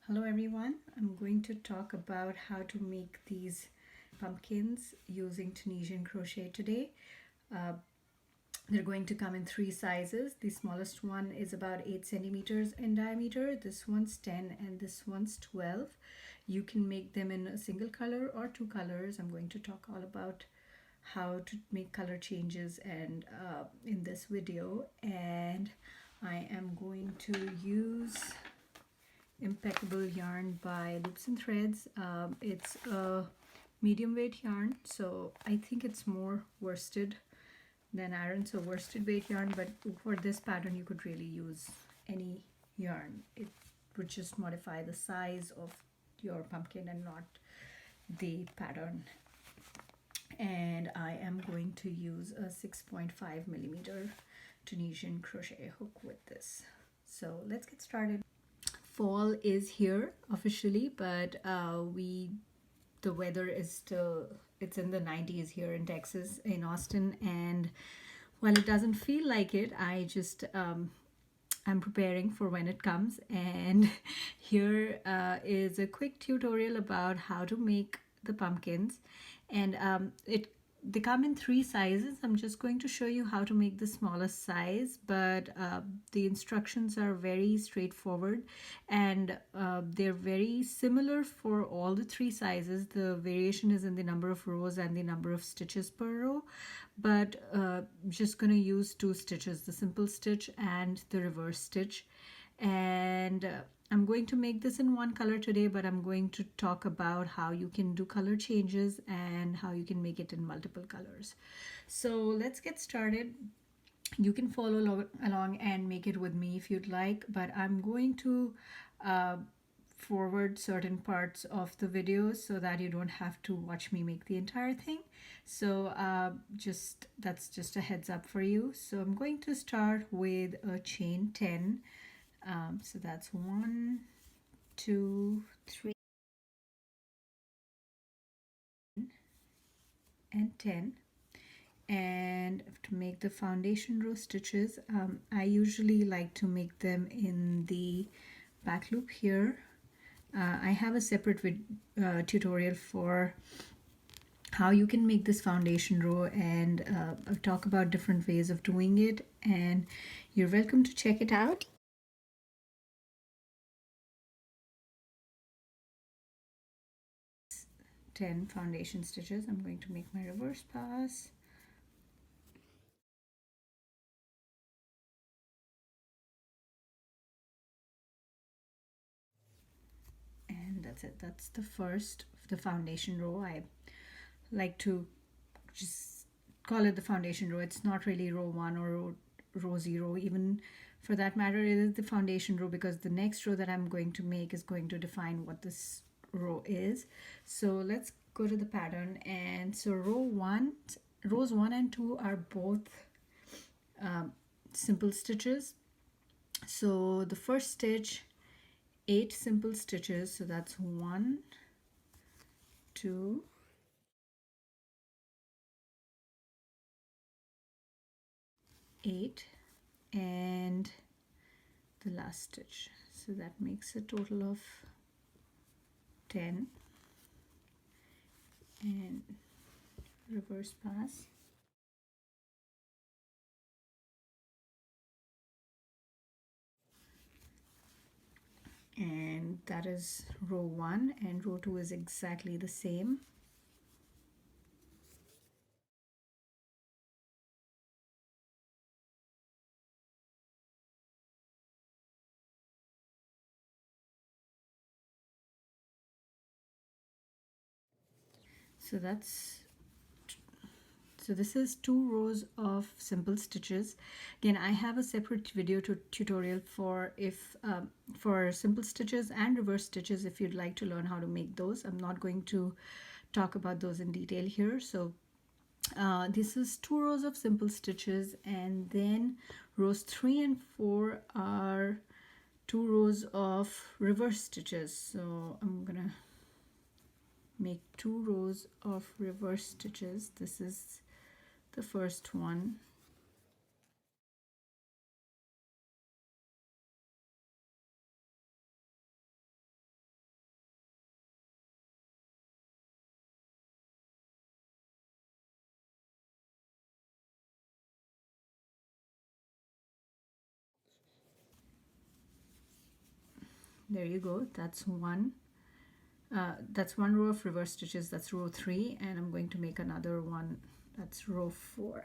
Hello everyone, I'm going to talk about how to make these pumpkins using Tunisian crochet today. Uh, they're going to come in three sizes. The smallest one is about 8 centimeters in diameter, this one's 10 and this one's 12. You can make them in a single color or two colors. I'm going to talk all about how to make color changes and in this video, and I am going to use Impeccable yarn by Loops and Threads. It's a medium weight yarn, so I think it's more worsted than iron, so worsted weight yarn, but for this pattern you could really use any yarn. It would just modify the size of your pumpkin and not the pattern. And I am going to use a 6.5 millimeter Tunisian crochet hook with this. So let's get started. Fall is here officially, but the weather is still, it's in the 90s here in Texas, in Austin, and while it doesn't feel like it, I'm preparing for when it comes. And here is a quick tutorial about how to make the pumpkins, and they come in three sizes. I'm just going to show you how to make the smallest size, but the instructions are very straightforward, and they're very similar for all the three sizes. The variation is in the number of rows and the number of stitches per row, but just going to use two stitches, the simple stitch and the reverse stitch. And I'm going to make this in one color today, but I'm going to talk about how you can do color changes and how you can make it in multiple colors. So let's get started. You can follow along and make it with me if you'd like, but I'm going to forward certain parts of the video so that you don't have to watch me make the entire thing. So that's just a heads up for you. So I'm going to start with a chain 10. So that's 1, 2, 3, and 10. And to make the foundation row stitches, I usually like to make them in the back loop here. I have a separate tutorial for how you can make this foundation row, and I'll talk about different ways of doing it, and you're welcome to check it out. 10 foundation stitches. I'm going to make my reverse pass. And that's it. That's the first of the foundation row. I like to just call it the foundation row. It's not really row 1 or row 0, even for that matter. It is the foundation row because the next row that I'm going to make is going to define what this row is. So let's go to the pattern. And so rows 1 and 2 are both simple stitches. So the first stitch, 8 simple stitches, so that's 1, 2, 8, and the last stitch, so that makes a total of 10. And reverse pass. And that is row 1, and row 2 is exactly the same. So this is 2 rows of simple stitches. Again, I have a separate video tutorial for for simple stitches and reverse stitches if you'd like to learn how to make those. I'm not going to talk about those in detail here. So this is 2 rows of simple stitches, and then rows 3 and 4 are 2 rows of reverse stitches. So I'm gonna make 2 rows of reverse stitches. This is the first one. there you go. That's one row of reverse stitches. That's row 3, and I'm going to make another one. That's row 4.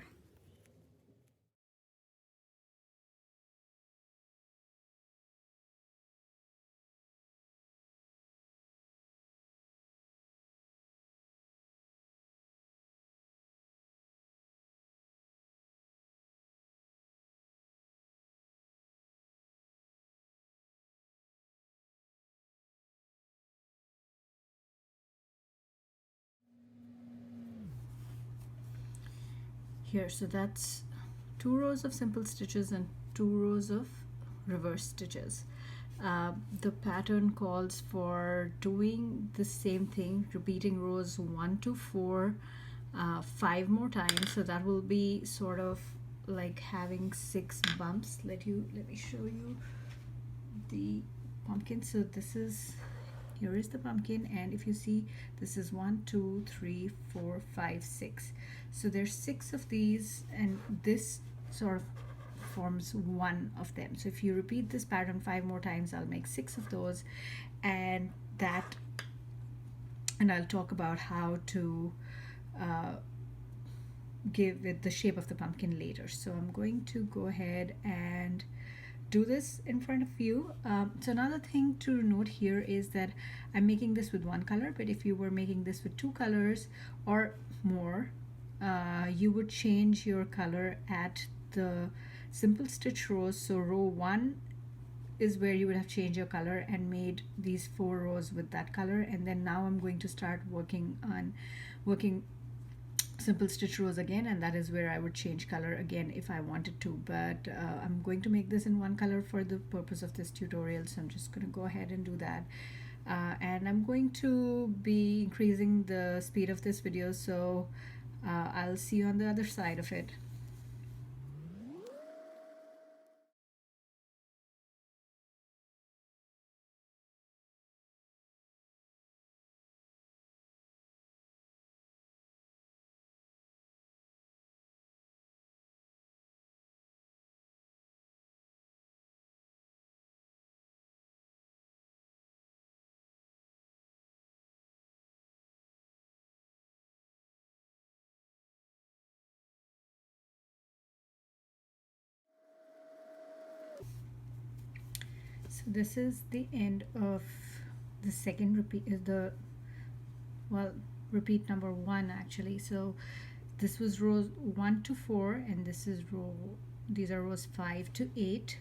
Here, so that's 2 rows of simple stitches and 2 rows of reverse stitches. The pattern calls for doing the same thing, repeating rows 1 to 4 5 more times. So that will be sort of like having 6 bumps. Let me show you the pumpkin. So here is the pumpkin, and if you see, this is 1 2 3 4 5 6. So there's 6 of these, and this sort of forms one of them. So if you repeat this pattern 5 more times, I'll make 6 of those, and I'll talk about how to give it the shape of the pumpkin later. So I'm going to go ahead and do this in front of you. So another thing to note here is that I'm making this with 1 color, but if you were making this with 2 colors or more, you would change your color at the simple stitch rows. So row 1 is where you would have changed your color and made these 4 rows with that color, and then now I'm going to start working simple stitch rows again, and that is where I would change color again if I wanted to, but I'm going to make this in 1 color for the purpose of this tutorial, so I'm just going to go ahead and do that. And I'm going to be increasing the speed of this video, so I'll see you on the other side of it. So this is the end of the second repeat, repeat number 1 actually. So this was rows 1 to 4, and these are rows 5 to 8,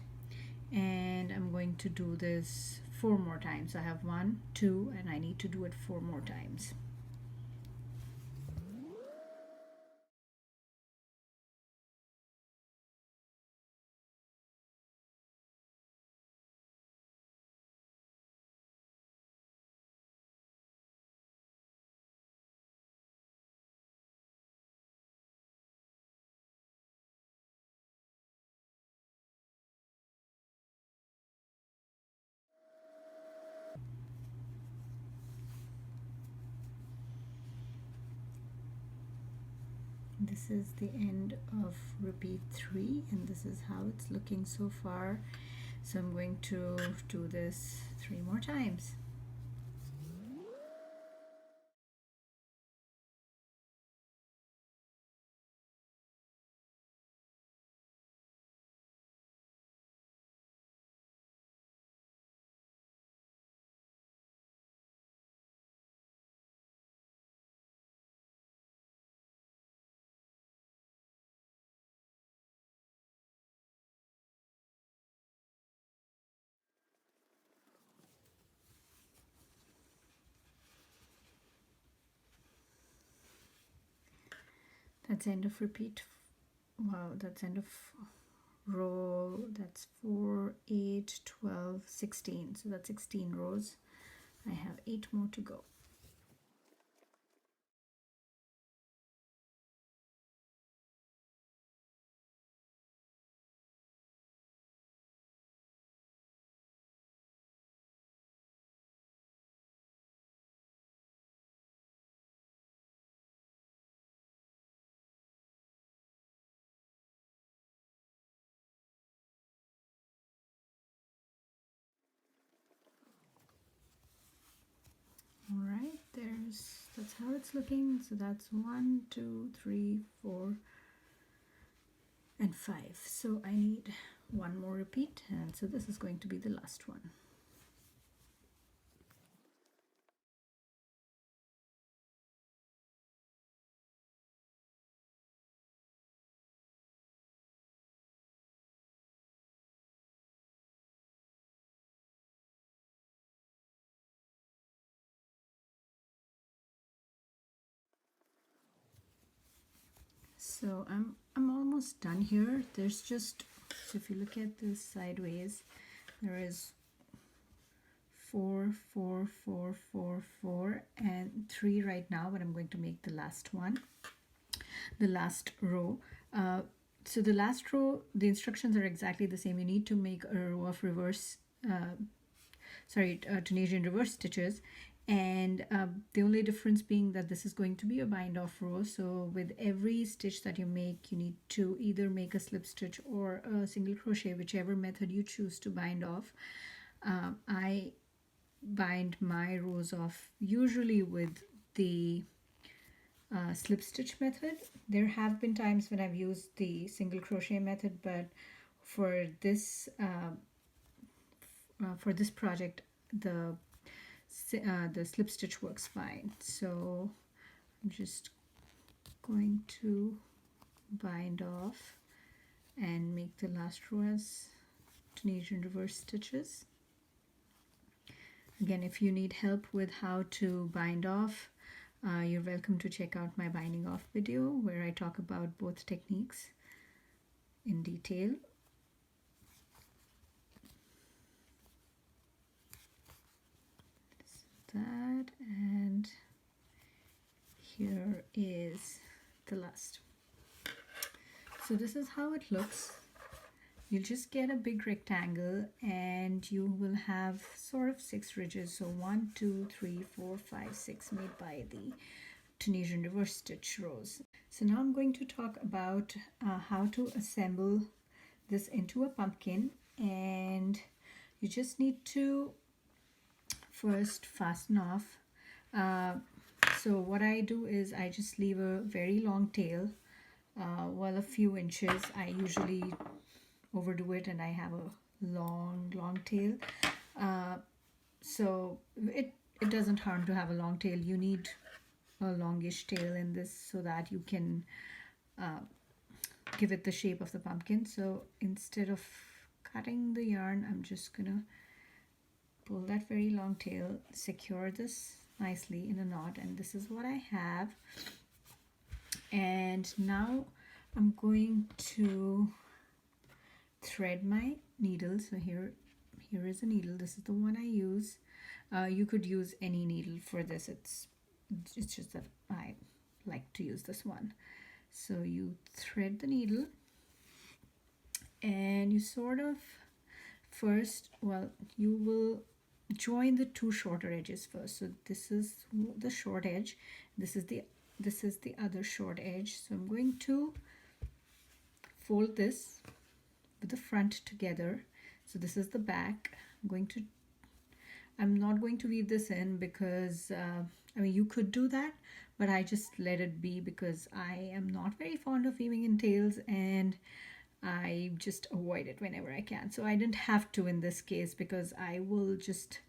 and I'm going to do this 4 more times. I have 1 2, and I need to do it 4 more times. This is the end of repeat 3, and this is how it's looking so far. So I'm going to do this 3 more times. That's end of repeat. Wow, that's end of row. That's 4 8 12 16. So that's 16 rows. I have 8 more to go. that's how it's looking. So that's 1, 2, 3, 4 and 5. So I need one more repeat, and so this is going to be the last one. So I'm almost done here. There's just, so if you look at this sideways, there is 4, 4, 4, 4, 4 and 3 right now, but I'm going to make the last one, the last row. So the last row, the instructions are exactly the same. You need to make a row of Tunisian reverse stitches, and the only difference being that this is going to be a bind off row. So with every stitch that you make, you need to either make a slip stitch or a single crochet, whichever method you choose to bind off. I bind my rows off usually with the slip stitch method. There have been times when I've used the single crochet method, but for this project, the slip stitch works fine. So I'm just going to bind off and make the last row as Tunisian reverse stitches. Again, if you need help with how to bind off, you're welcome to check out my binding off video where I talk about both techniques in detail. That, and here is the last. So this is how it looks. You'll just get a big rectangle and you will have sort of 6 ridges. So 1, 2, 3, 4, 5, 6 made by the Tunisian reverse stitch rows. So now I'm going to talk about how to assemble this into a pumpkin, and you just need to first fasten off. So what I do is I just leave a very long tail, well, a few inches. I usually overdo it and I have a long tail. So it doesn't harm to have a long tail. You need a longish tail in this so that you can give it the shape of the pumpkin. So instead of cutting the yarn, I'm just gonna pull that very long tail, secure this nicely in a knot, and this is what I have. And now I'm going to thread my needle. So here is a needle. This is the one I use. You could use any needle for this. It's just that I like to use this one. So you thread the needle and you sort of first, well, you will join the 2 shorter edges first. So this is the short edge, this is the other short edge. So I'm going to fold this with the front together. So this is the back. I'm not going to weave this in because I mean, you could do that, but I just let it be because I am not very fond of weaving in tails and I just avoid it whenever I can. So I didn't have to in this case because I will just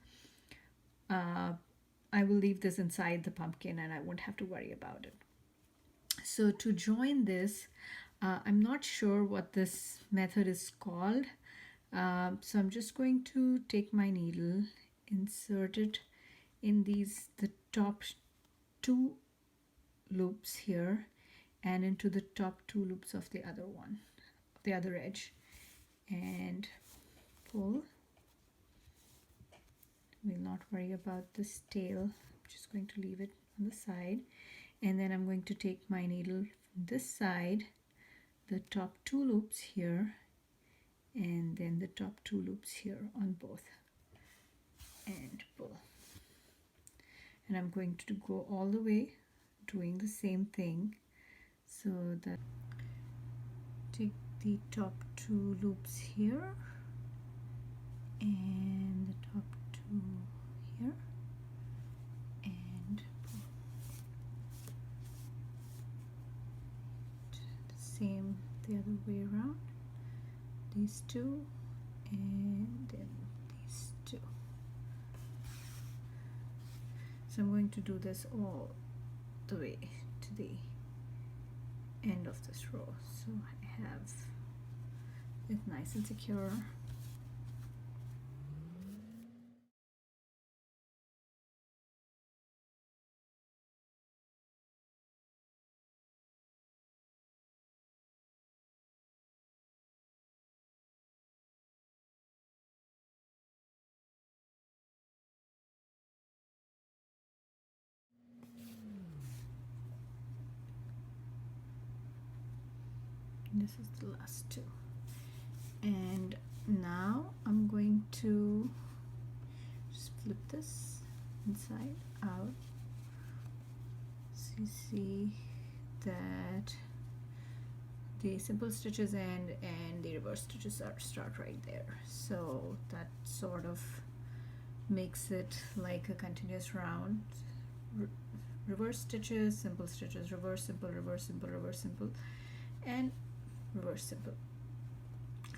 I will leave this inside the pumpkin and I won't have to worry about it. So to join this, I'm not sure what this method is called. So I'm just going to take my needle, insert it in the top 2 loops here and into the top 2 loops of the other one, the other edge, and pull. We'll not worry about this tail. I'm just going to leave it on the side, and then I'm going to take my needle from this side, the top 2 loops here, and then the top 2 loops here on both, and pull. And I'm going to go all the way doing the same thing, so that take the top 2 loops here and the top 2 here and the other way around, these two, and then these two. So I'm going to do this all the way to the end of this row, so I have it nice and secure. This is the last two, and now I'm going to just flip this inside out, so you see that the simple stitches end and the reverse stitches start right there, so that sort of makes it like a continuous round. Reverse stitches, simple stitches, reverse simple, reverse simple, reverse simple, and reverse simple.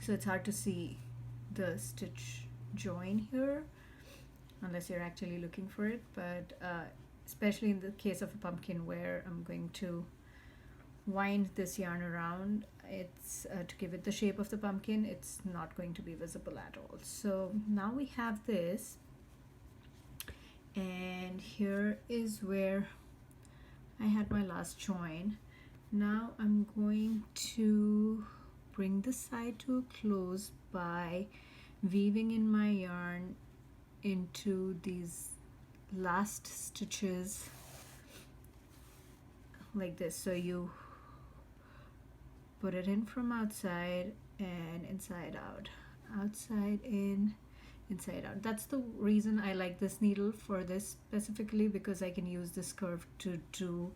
So it's hard to see the stitch join here unless you're actually looking for it, but especially in the case of a pumpkin where I'm going to wind this yarn around, it's to give it the shape of the pumpkin, it's not going to be visible at all. So now we have this, and here is where I had my last join. Now I'm going to bring the side to a close by weaving in my yarn into these last stitches like this. So you put it in from outside and inside out, outside in, inside out. That's the reason I like this needle for this specifically, because I can use this curve to do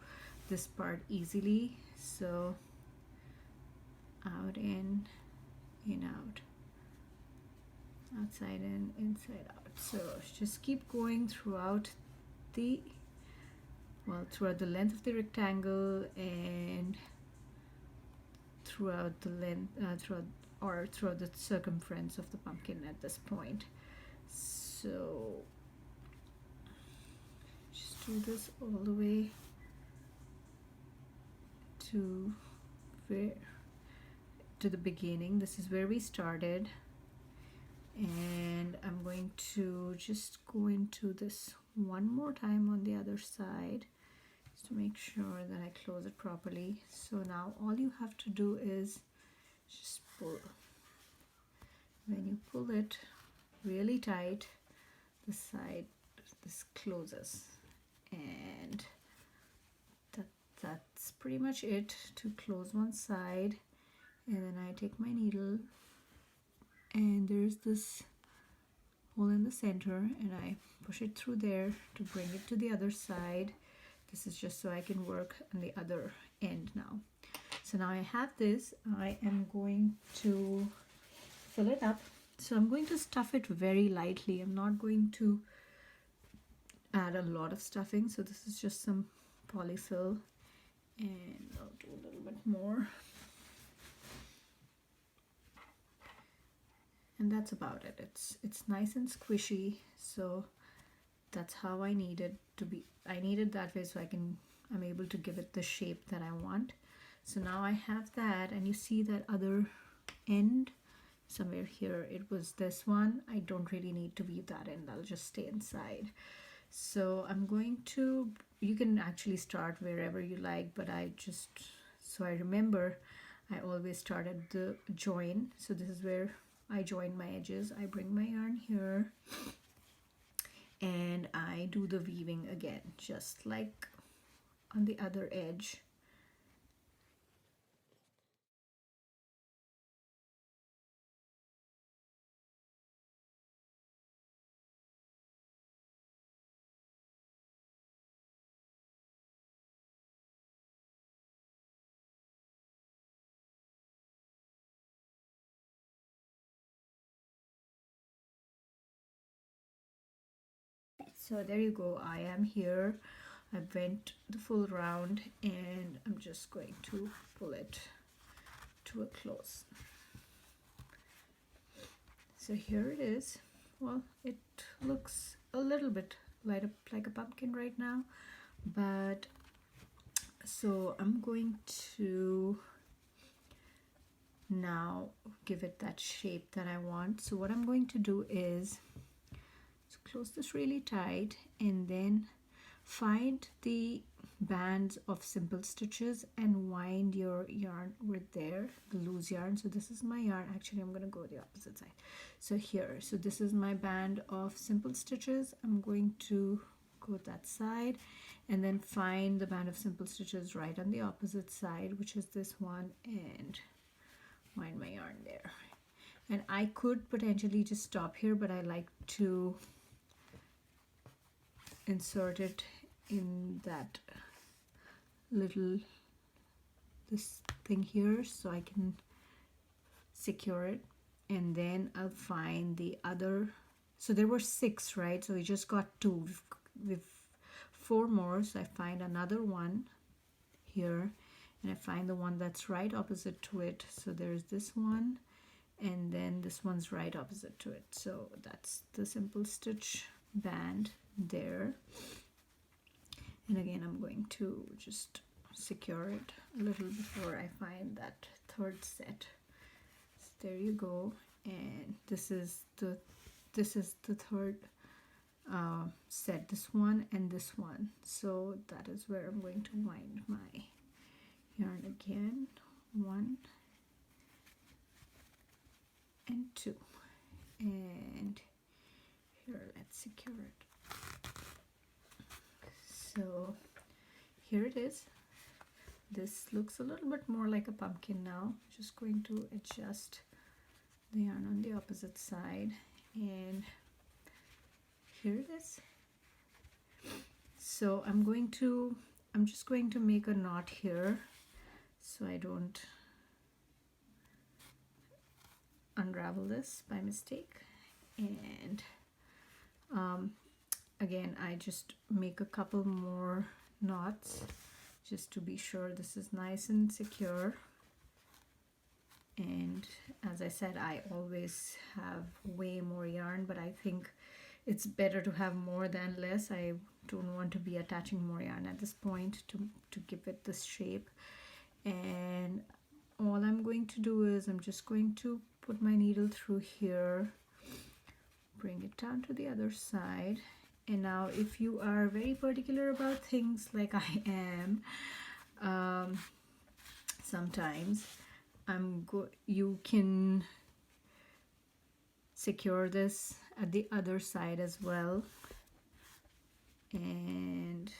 this part easily. So out in out, outside in, inside out. So just keep going throughout the throughout the length of the rectangle and throughout the length throughout the circumference of the pumpkin at this point. So just do this all the way to the beginning. This is where we started, and I'm going to just go into this one more time on the other side just to make sure that I close it properly. So now all you have to do is just pull. When you pull it really tight, the side, this closes, and that's pretty much it to close one side. And then I take my needle, and there's this hole in the center, and I push it through there to bring it to the other side. This is just so I can work on the other end now. So now I have this. I am going to fill it up. So I'm going to stuff it very lightly. I'm not going to add a lot of stuffing. So this is just some polyfill, and I'll do a little bit more. And that's about it. It's nice and squishy, so that's how I need it to be. I need it that way so I'm able to give it the shape that I want. So now I have that, and you see that other end somewhere here, it was this one. I don't really need to weave that in, that'll just stay inside. So I'm going to, you can actually start wherever you like, but so I remember I always start at the join. So this is where I join my edges. I bring my yarn here and I do the weaving again, just like on the other edge. So there you go, I am here. I went the full round, and I'm just going to pull it to a close. So here it is. Well, it looks a little bit like a pumpkin right now, but so I'm going to now give it that shape that I want. So what I'm going to do is close this really tight and then find the bands of simple stitches and wind your yarn with there, the loose yarn. So this is my yarn. Actually, I'm going to go the opposite side. So here, so this is my band of simple stitches. I'm going to go that side and then find the band of simple stitches right on the opposite side, which is this one, and wind my yarn there. And I could potentially just stop here, but I like to insert it in that little this thing here so I can secure it, and then I'll find the other. So there were 6, right? So we just got 2. We've 4 more, so I find another one here and I find the one that's right opposite to it. So there's this one and then this one's right opposite to it. So that's the simple stitch band there. And again, I'm going to just secure it a little before I find that 3rd set. So there you go. And this is the 3rd set, this one and this one. So that is where I'm going to wind my yarn again. 1 and 2. And here, let's secure it. So here it is. This looks a little bit more like a pumpkin now. Just going to adjust the yarn on the opposite side, and here it is. So I'm just going to make a knot here so I don't unravel this by mistake. And again, I just make a couple more knots just to be sure this is nice and secure. And as I said, I always have way more yarn, but I think it's better to have more than less. I don't want to be attaching more yarn at this point to give it this shape. And all I'm going to do is I'm just going to put my needle through here, bring it down to the other side. And now if you are very particular about things like I am, sometimes you can secure this at the other side as well, and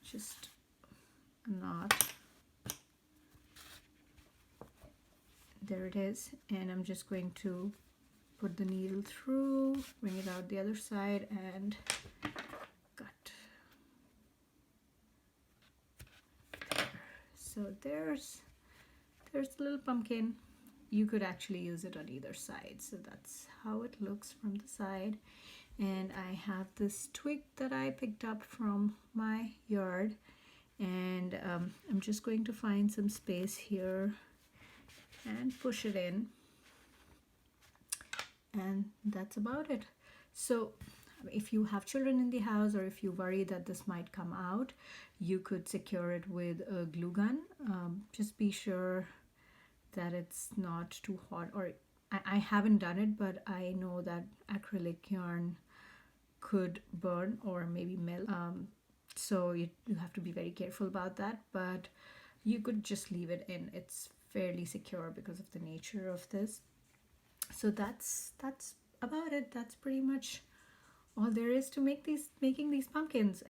just a knot. There it is. And I'm just going to put the needle through, bring it out the other side, and cut. There. So there's the little pumpkin. You could actually use it on either side. So that's how it looks from the side. And I have this twig that I picked up from my yard, and I'm just going to find some space here and push it in. And that's about it. So if you have children in the house, or if you worry that this might come out, you could secure it with a glue gun. Just be sure that it's not too hot, or I haven't done it, but I know that acrylic yarn could burn or maybe melt. So you have to be very careful about that, but you could just leave it in. It's fairly secure because of the nature of this. So that's about it. That's pretty much all there is to making these pumpkins.